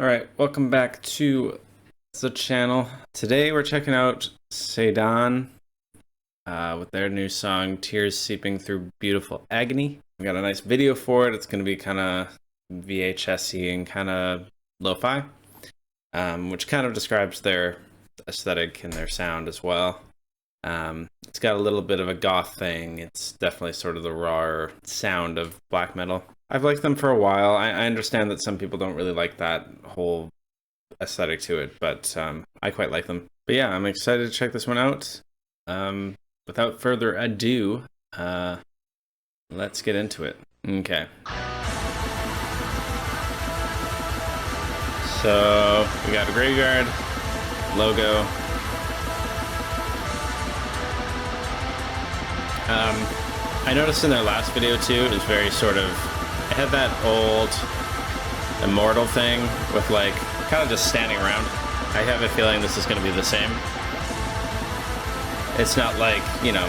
All right, welcome back to the channel. Today we're checking out Saidan with their new song, Tears Seeping Through Beautiful Agony. We got a nice video for it. It's going to be kind of VHS-y and kind of lo-fi, which kind of describes their aesthetic and their sound as well. It's got a little bit of a goth thing. It's definitely sort of the raw sound of black metal. I've liked them for a while. I understand that some people don't really like that whole aesthetic to it, but I quite like them. But yeah, I'm excited to check this one out. Without further ado, let's get into it. Okay. So we got a graveyard logo. I noticed in their last video too, it was very sort of, it had that old immortal thing with like kind of just standing around. I have a feeling this is going to be the same. It's not like, you know,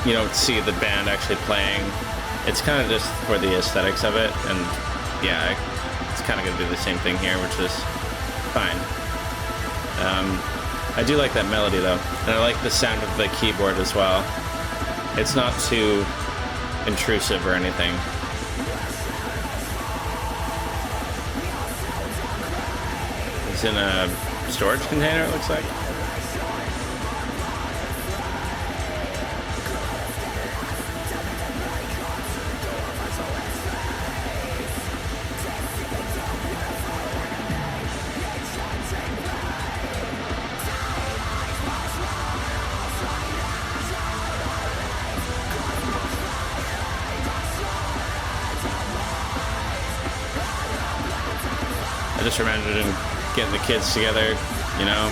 you don't see the band actually playing. It's kind of just for the aesthetics of it, and yeah, it's kind of going to be the same thing here, which is fine. I do like that melody though, and I like the sound of the keyboard as well. It's not too intrusive or anything. It's in a storage container, it looks like. I just remembered getting the kids together, you know,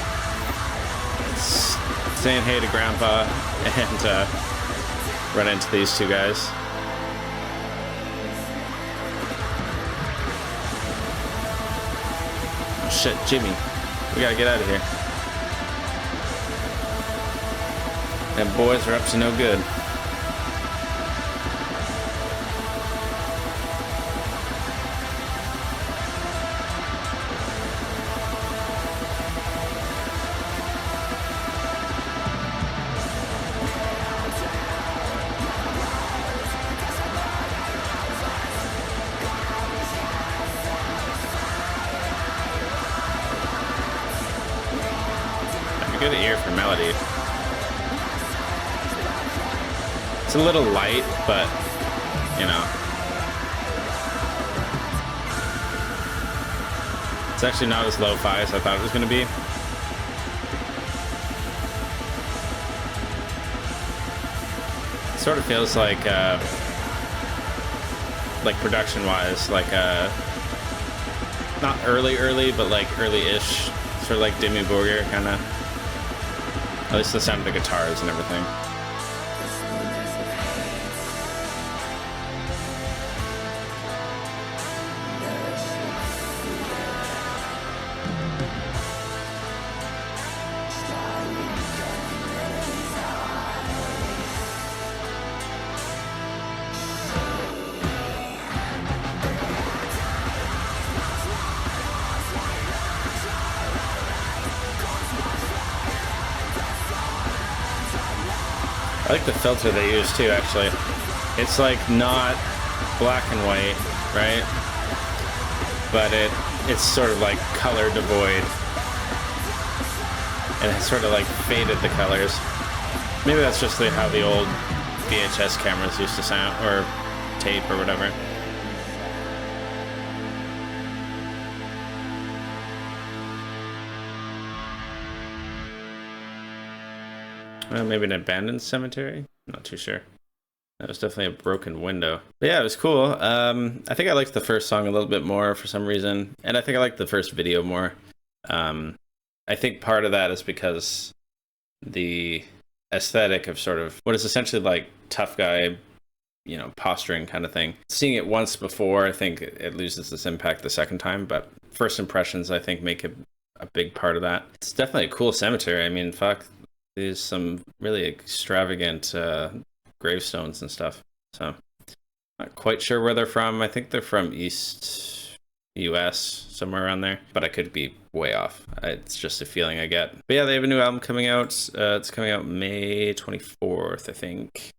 saying hey to Grandpa, and run into these two guys. Oh shit, Jimmy, we gotta get out of here. Them boys are up to no good. Good ear for melody. It's a little light, but you know, it's actually not as lo-fi as I thought it was going to be. It sort of feels like production-wise, like not early, but like early-ish, sort of like Demi Borgir kind of. At least the sound of the guitars and everything. I like the filter they use too, actually. It's like not black and white, right? But it's sort of like color devoid. And it's sort of like faded the colors. Maybe that's just how the old VHS cameras used to sound, or tape or whatever. Maybe an abandoned cemetery? Not too sure. That was definitely a broken window. But yeah, it was cool. I think I liked the first song a little bit more for some reason. And I think I liked the first video more. I think part of that is because the aesthetic of sort of what is essentially like tough guy, you know, posturing kind of thing. Seeing it once before, I think it loses this impact the second time. But first impressions, I think, make a big part of that. It's definitely a cool cemetery. I mean, fuck. There's some really extravagant gravestones and stuff. So, not quite sure where they're from. I think they're from East US, somewhere around there, but I could be way off. It's just a feeling I get. But yeah, they have a new album coming out. It's coming out May 24th, I think.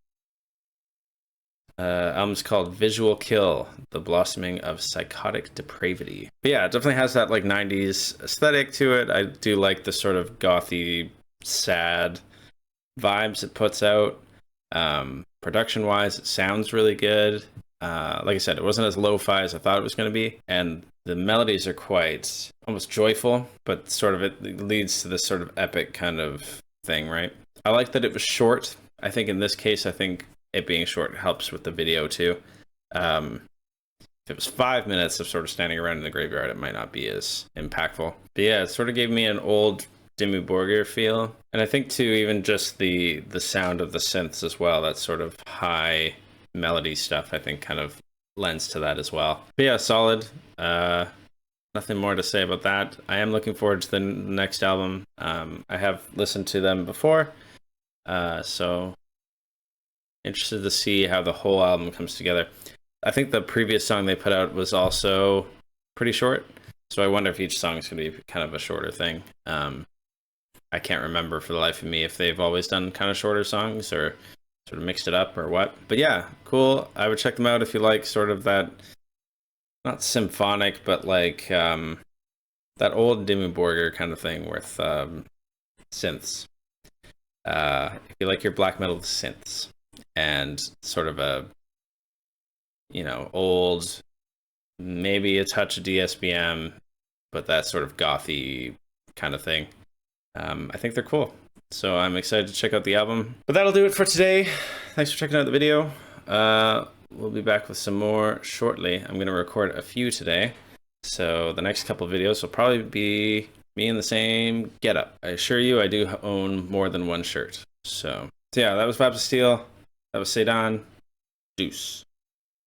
Album's called Visual Kill, The Blossoming of Psychotic Depravity. But yeah, it definitely has that like 90s aesthetic to it. I do like the sort of gothy, sad vibes it puts out. Production wise, it sounds really good. Like I said, it wasn't as lo-fi as I thought it was going to be, and the melodies are quite almost joyful, but sort of it leads to this sort of epic kind of thing, right? I like that it was short. I think in this case, I think it being short helps with the video too. If it was 5 minutes of sort of standing around in the graveyard, it might not be as impactful. But yeah, it sort of gave me an old Dimmu Borgir feel, and I think too, even just the sound of the synths as well, that sort of high melody stuff, I think kind of lends to that as well. But yeah, solid. Nothing more to say about that. I am looking forward to the next album. I have listened to them before, so interested to see how the whole album comes together. I think the previous song they put out was also pretty short, so I wonder if each song is going to be kind of a shorter thing. I can't remember for the life of me if they've always done kind of shorter songs or sort of mixed it up or what. But yeah, cool. I would check them out if you like sort of that, not symphonic, but like that old Dimmu Borgir kind of thing with synths. If you like your black metal synths and sort of a, you know, old, maybe a touch of DSBM, but that sort of gothy kind of thing, I think they're cool. So I'm excited to check out the album. But that'll do it for today. Thanks for checking out the video. We'll be back with some more shortly. I'm going to record a few today, so the next couple of videos will probably be me in the same getup. I assure you I do own more than one shirt. So yeah, that was Vibes of Steel. That was Saidan. Deuce.